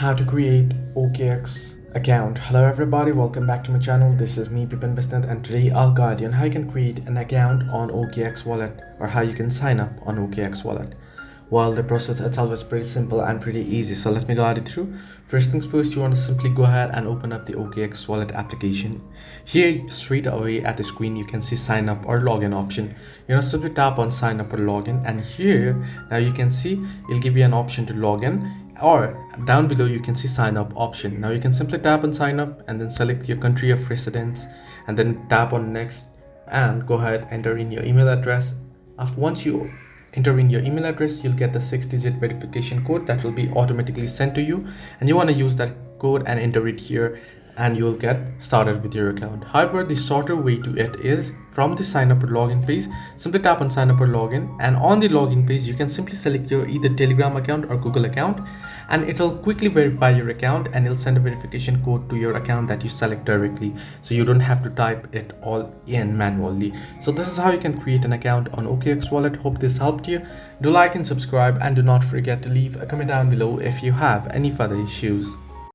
How to create OKX account. Hello everybody, welcome back to my channel. This is me Pipan Bisnath, and today I'll guide you on how you can create an account on OKX Wallet, or how you can sign up on OKX Wallet. Well, the process itself is pretty simple and pretty easy, so let me guide you through. First things first, you want to simply go ahead and open up the OKX Wallet application. Here, straight away at the screen, you can see sign up or login option. You know, simply tap on sign up or login, and here now you can see it'll give you an option to log in, or down below you can see sign up option. Now you can simply tap on sign up and then select your country of residence and then tap on next and go ahead, enter in your email address. Once you enter in your email address, you'll get the 6-digit verification code that will be automatically sent to you, and you want to use that code and enter it here, and you'll get started with your account. However, the shorter way to it is from the sign up or login page. Simply tap on sign up or login, and on the login page you can simply select your either Telegram account or Google account, and it'll quickly verify your account and it'll send a verification code to your account that you select directly, so you don't have to type it all in manually. So this is how you can create an account on OKX Wallet. Hope this helped you. Do like and subscribe, and do not forget to leave a comment down below if you have any further issues.